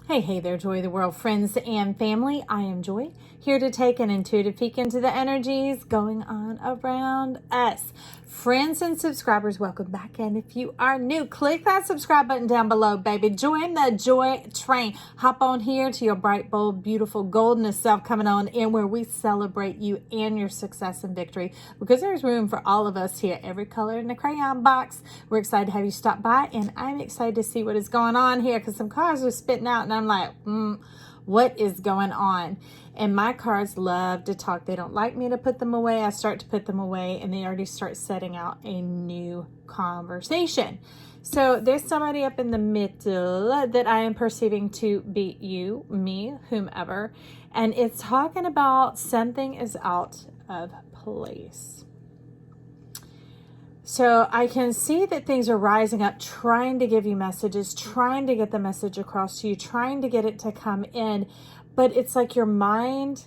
Hey there, Joy of the World friends and family. I am Joy, here to take an intuitive peek into the energies going on around us. Friends and subscribers, welcome back. And if you are new, click that subscribe button down below, baby. Join the Joy train. Hop on here to your bright, bold, beautiful, golden self coming on in, where we celebrate you and your success and victory, because there's room for all of us here, every color in the crayon box. We're excited to have you stop by, and I'm excited to see what is going on here, because some cards are spitting out and I'm like, what is going on? And my cards love to talk. They don't like me to put them away. I start to put them away and they already start setting out a new conversation. So there's somebody up in the middle that I am perceiving to be you, me, whomever. And it's talking about something is out of place. So I can see that things are rising up, trying to give you messages, trying to get the message across to you, trying to get it to come in. But it's like your mind,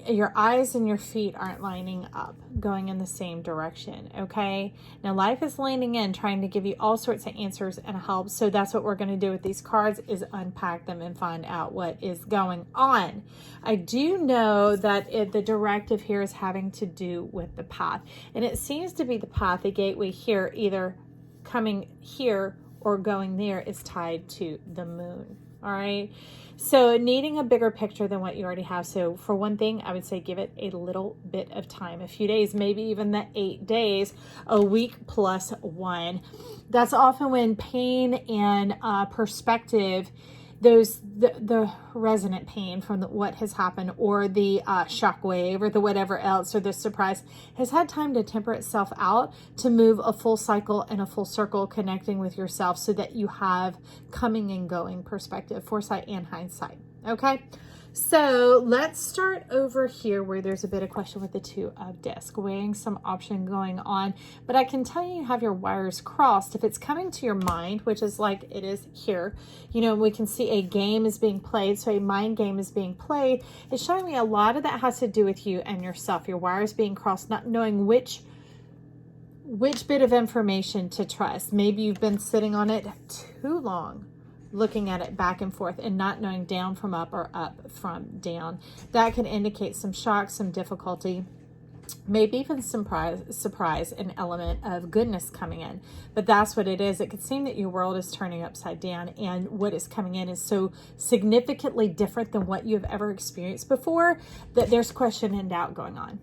your eyes and your feet aren't lining up, going in the same direction, okay? Now life is leaning in, trying to give you all sorts of answers and help. So that's what we're going to do with these cards, is unpack them and find out what is going on. I do know that the directive here is having to do with the path. And it seems to be the path, the gateway here, either coming here or going there, is tied to the moon. All right. So needing a bigger picture than what you already have. So for one thing, I would say give it a little bit of time, a few days, maybe even the 8 days, a week plus one. That's often when pain and perspective, the resonant pain from what has happened, or the shockwave, or the whatever else, or the surprise, has had time to temper itself out to move a full cycle and a full circle, connecting with yourself, so that you have coming and going perspective, foresight and hindsight. Okay, so let's start over here where there's a bit of question with the Two of Discs, weighing some option going on. But I can tell you have your wires crossed. If it's coming to your mind, which is like it is here, you know, we can see a game is being played. So a mind game is being played. It's showing me a lot of that has to do with you and yourself. Your wires being crossed, not knowing which bit of information to trust. Maybe you've been sitting on it too long, looking at it back and forth and not knowing down from up or up from down. That can indicate some shock, some difficulty, maybe even some surprise, an element of goodness coming in. But that's what it is. It could seem that your world is turning upside down, and what is coming in is so significantly different than what you've ever experienced before that there's question and doubt going on.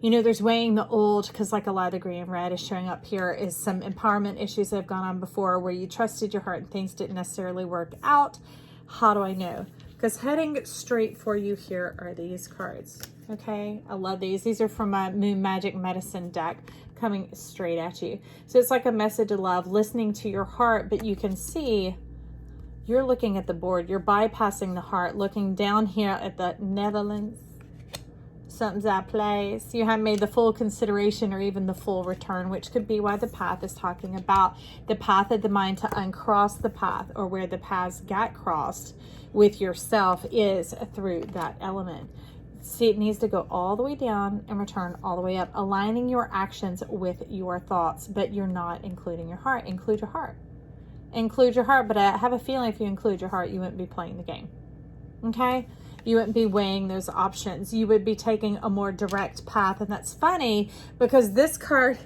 You know, there's weighing the old, because like a lot of the green and red is showing up here, is some empowerment issues that have gone on before, where you trusted your heart and things didn't necessarily work out. How do I know? Because heading straight for you here are these cards. Okay, I love these. These are from my Moon Magic Medicine deck, coming straight at you. So it's like a message of love, listening to your heart, but you can see you're looking at the board. You're bypassing the heart, looking down here at the Netherlands. Something's out of place. You haven't made the full consideration or even the full return, which could be why the path is talking about the path of the mind to uncross the path, or where the paths got crossed with yourself is through that element. See, it needs to go all the way down and return all the way up, aligning your actions with your thoughts, but you're not including your heart. Include your heart. Include your heart, but I have a feeling if you include your heart, you wouldn't be playing the game. Okay? You wouldn't be weighing those options. You would be taking a more direct path. And that's funny, because this card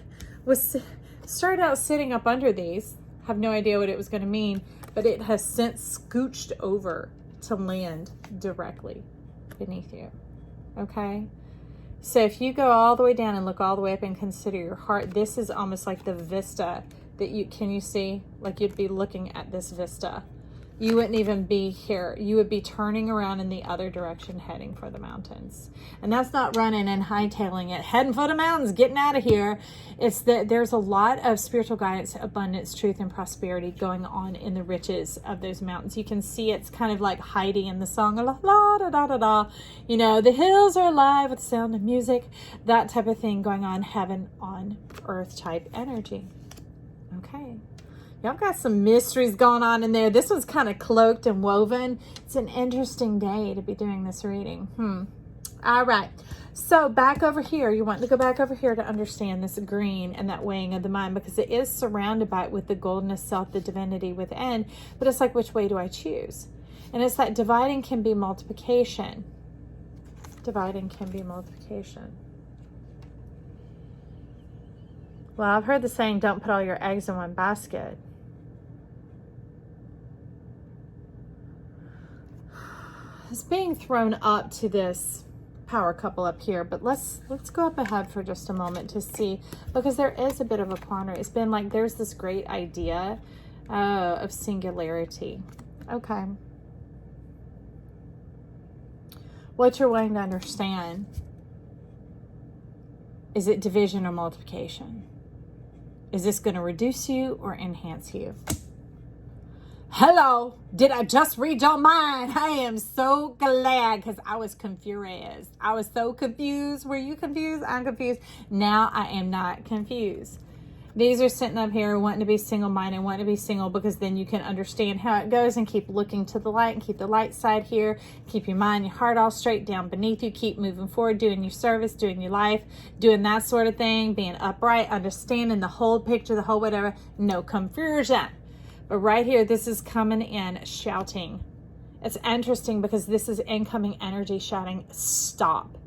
started out sitting up under these. Have no idea what it was going to mean, but it has since scooched over to land directly beneath you. Okay? So if you go all the way down and look all the way up and consider your heart, this is almost like the vista that can you see? Like you'd be looking at this vista. You wouldn't even be here. You would be turning around in the other direction, heading for the mountains. And that's not running and hightailing it, heading for the mountains, getting out of here. It's that there's a lot of spiritual guidance, abundance, truth, and prosperity going on in the riches of those mountains. You can see it's kind of like Heidi in the song, la la da da da da. You know, the hills are alive with the sound of music, that type of thing going on, heaven on earth type energy. Okay. Y'all got some mysteries going on in there. This one's kind of cloaked and woven. It's an interesting day to be doing this reading. All right. So back over here, you want to go back over here to understand this green and that weighing of the mind, because it is surrounded by it with the goldenness self, the divinity within. But it's like, which way do I choose? And it's that dividing can be multiplication. Dividing can be multiplication. Well, I've heard the saying, don't put all your eggs in one basket. It's being thrown up to this power couple up here, but let's go up ahead for just a moment to see, because there is a bit of a quandary. It's been like there's this great idea of singularity. Okay. What you're wanting to understand, is it division or multiplication? Is this going to reduce you or enhance you? Hello, did I just read your mind? I am so glad, because I was confused. I was so confused. Were you confused? I'm confused. Now I am not confused. These are sitting up here wanting to be single-minded, wanting to be single, because then you can understand how it goes and keep looking to the light and keep the light side here. Keep your mind, your heart all straight down beneath you. Keep moving forward, doing your service, doing your life, doing that sort of thing, being upright, understanding the whole picture, the whole whatever. No confusion. But right here, this is coming in shouting. It's interesting because this is incoming energy shouting, stop.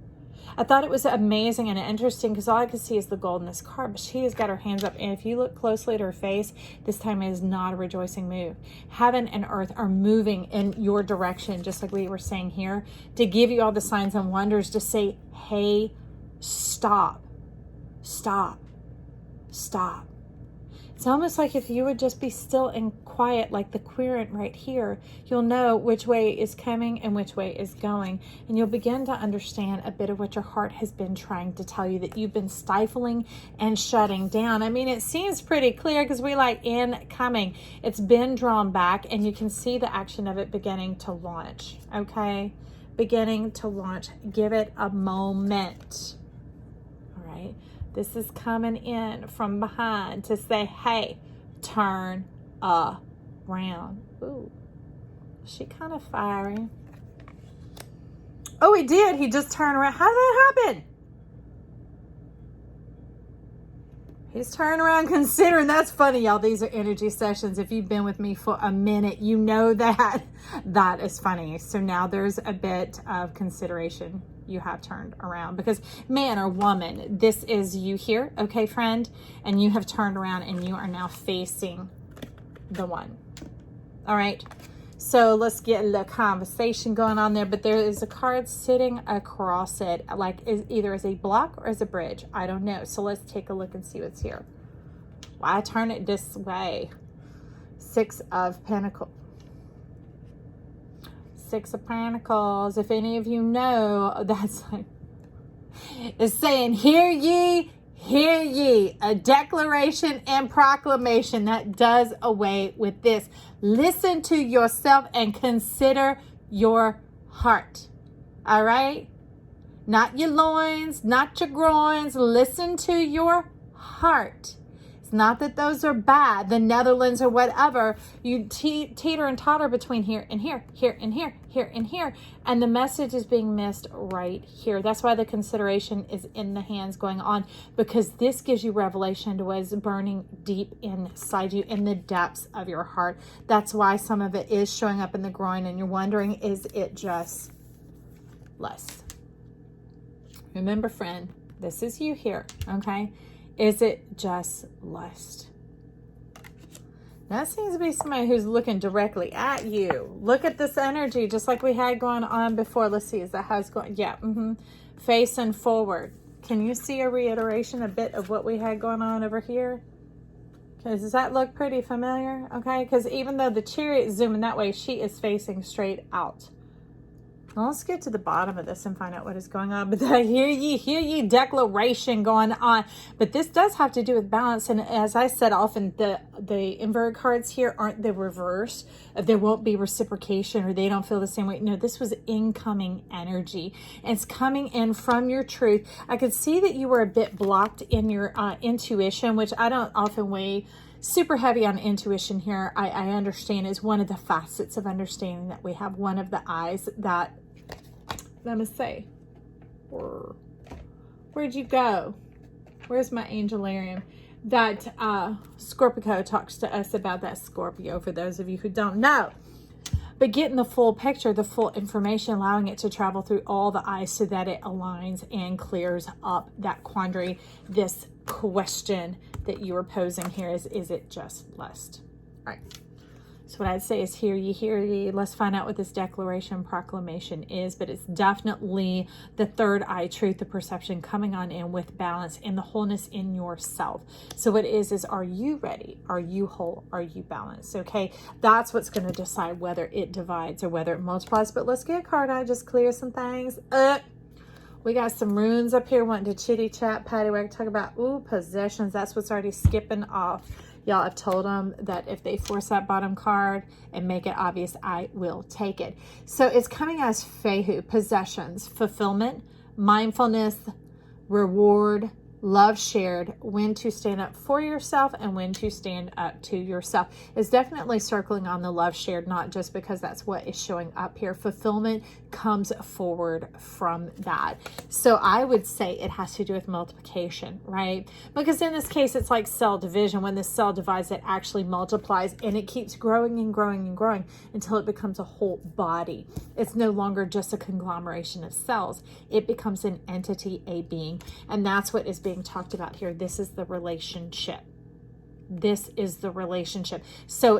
I thought it was amazing and interesting because all I could see is the gold in this card, but she has got her hands up. And if you look closely at her face, this time it is not a rejoicing move. Heaven and earth are moving in your direction, just like we were saying here, to give you all the signs and wonders to say, hey, stop, stop, stop. It's almost like if you would just be still and quiet, like the querent right here, you'll know which way is coming and which way is going. And you'll begin to understand a bit of what your heart has been trying to tell you, that you've been stifling and shutting down. I mean, it seems pretty clear because we like incoming. It's been drawn back and you can see the action of it beginning to launch, okay? Beginning to launch. Give it a moment, all right? This is coming in from behind to say, hey, turn around. Ooh, she kind of fiery. Oh, he did. He just turned around. How did that happen? He's turning around considering. That's funny, y'all. These are energy sessions. If you've been with me for a minute, you know that that is funny. So now there's a bit of consideration. You have turned around because man or woman, this is you here, okay, friend, and you have turned around and you are now facing the one. All right, so let's get a little conversation going on there, but there is a card sitting across it, like either as a block or as a bridge. I don't know. So let's take a look and see what's here. Why turn it this way? Six of Pentacles. Six of Pentacles. If any of you know, that's like, it's saying, hear ye, a declaration and proclamation that does away with this. Listen to yourself and consider your heart. All right? Not your loins, not your groins. Listen to your heart. Not that those are bad, the Netherlands or whatever. You teeter and totter between here and here, here and here, here and here. And the message is being missed right here. That's why the consideration is in the hands going on, because this gives you revelation to what is burning deep inside you in the depths of your heart. That's why some of it is showing up in the groin and you're wondering, is it just lust? Remember, friend, this is you here, okay? Is it just lust? That seems to be somebody who's looking directly at you. Look at this energy, just like we had going on before. Let's see, is that how it's going? Yeah, facing forward. Can you see a reiteration, a bit of what we had going on over here? Okay, does that look pretty familiar? Okay, because even though the chariot is zooming that way, she is facing straight out. Well, let's get to the bottom of this and find out what is going on. But the hear ye declaration going on. But this does have to do with balance. And as I said, often the inverted cards here aren't the reverse. There won't be reciprocation or they don't feel the same way. No, this was incoming energy. And it's coming in from your truth. I could see that you were a bit blocked in your intuition, which I don't often weigh super heavy on intuition here. I understand is one of the facets of understanding that we have, one of the eyes that, let me say, where'd you go? Where's my angelarium? That Scorpio talks to us about that Scorpio, for those of you who don't know. but getting the full picture, the full information, allowing it to travel through all the eyes so that it aligns and clears up that quandary, this question that you were posing here is it just lust? All right. So what I'd say is hear ye. Let's find out what this declaration proclamation is, but it's definitely the third eye truth, the perception coming on in with balance and the wholeness in yourself. So what it is are you ready? Are you whole? Are you balanced? Okay. That's what's going to decide whether it divides or whether it multiplies. But let's get a card out, just clear some things up. We got some runes up here wanting to chitty chat, patty whack, talk about, possessions. That's what's already skipping off. Y'all, I've told them that if they force that bottom card and make it obvious, I will take it. So it's coming as Fehu, possessions, fulfillment, mindfulness, reward, love shared, when to stand up for yourself and when to stand up to yourself. Is definitely circling on the love shared, not just because that's what is showing up here. Fulfillment comes forward from that. So I would say it has to do with multiplication, right? Because in this case, it's like cell division. When the cell divides, it actually multiplies and it keeps growing and growing and growing until it becomes a whole body. It's no longer just a conglomeration of cells. It becomes an entity, a being. And that's what is being talked about here. This is the relationship. This is the relationship. So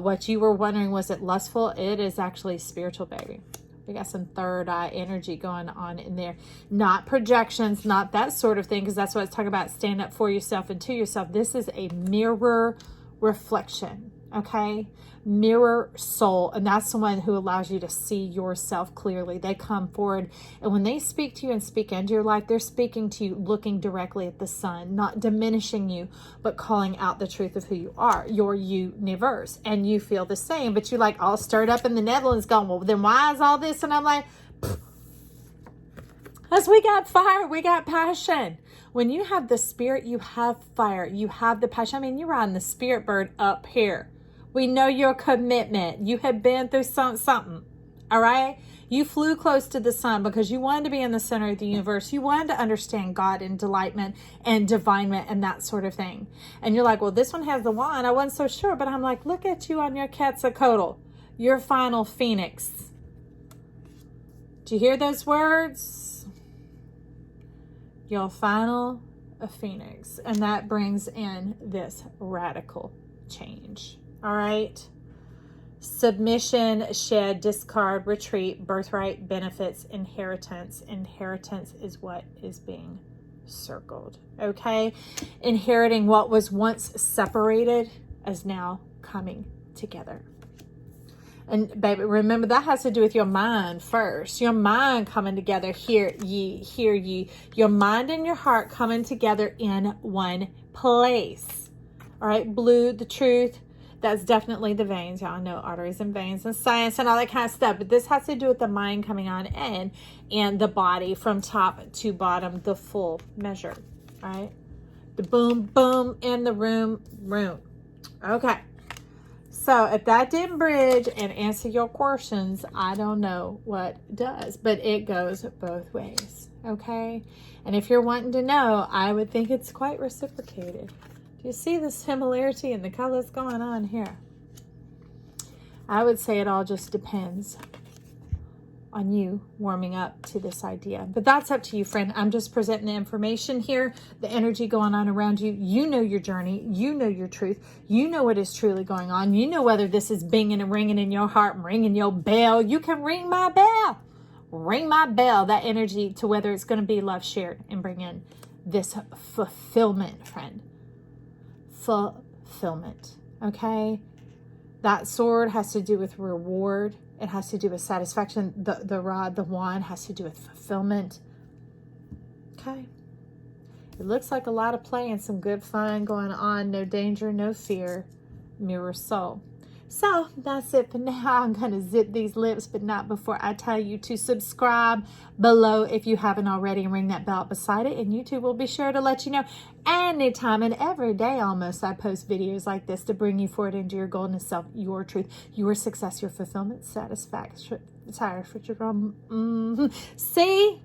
what you were wondering, was it lustful? It is actually spiritual, baby. We got some third eye energy going on in there. Not projections, not that sort of thing, because that's what it's talking about. Stand up for yourself and to yourself. This is a mirror reflection. Okay, mirror soul, and that's the one who allows you to see yourself clearly. They come forward, and when they speak to you and speak into your life, they're speaking to you looking directly at the sun, not diminishing you, but calling out the truth of who you are, your universe. And you feel the same, but you're like all stirred up in the Netherlands going, well, then why is all this? And I'm like, because we got fire, we got passion. When you have the spirit, you have fire, you have the passion. I mean, you're on the spirit bird up here. We know your commitment. You have been through something, all right? You flew close to the sun because you wanted to be in the center of the universe. You wanted to understand God and delightment and divinement and that sort of thing. And you're like, well, this one has the wand. I wasn't so sure, but I'm like, look at you on your Quetzalcoatl, your final phoenix. Do you hear those words? Your final phoenix. And that brings in this radical change. All right. Submission, shed, discard, retreat, birthright, benefits, inheritance. Inheritance is what is being circled. Okay. Inheriting what was once separated is now coming together. And baby, remember that has to do with your mind first. Your mind coming together. Hear ye. Your mind and your heart coming together in one place. All right. Blue, the truth. That's definitely the veins. Y'all know arteries and veins and science and all that kind of stuff. But this has to do with the mind coming on in and the body from top to bottom, the full measure. All right. The boom, boom in the room. Okay. So if that didn't bridge and answer your questions, I don't know what does. But it goes both ways. Okay. And if you're wanting to know, I would think it's quite reciprocated. You see the similarity in the colors going on here? I would say it all just depends on you warming up to this idea. But that's up to you, friend. I'm just presenting the information here, the energy going on around you. You know your journey. You know your truth. You know what is truly going on. You know whether this is binging and ringing in your heart, ringing your bell. You can ring my bell. Ring my bell, that energy, to whether it's going to be love shared and bring in this fulfillment, friend. Fulfillment. Okay, that sword has to do with reward. It has to do with satisfaction. The rod, the wand, has to do with fulfillment. Okay, it looks like a lot of play and some good fun going on. No danger, no fear. Mirror soul. So that's it for now. I'm going to zip these lips, but not before I tell you to subscribe below if you haven't already, and ring that bell beside it. And YouTube will be sure to let you know anytime and every day almost I post videos like this to bring you forward into your golden self, your truth, your success, your fulfillment, satisfaction. See?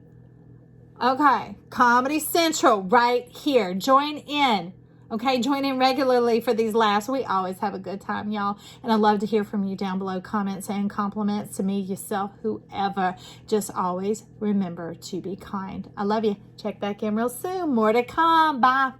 Okay. Comedy Central right here. Join in. Okay, join in regularly for these laughs. We always have a good time, y'all. And I'd love to hear from you down below. Comments and compliments to me, yourself, whoever. Just always remember to be kind. I love you. Check back in real soon. More to come. Bye.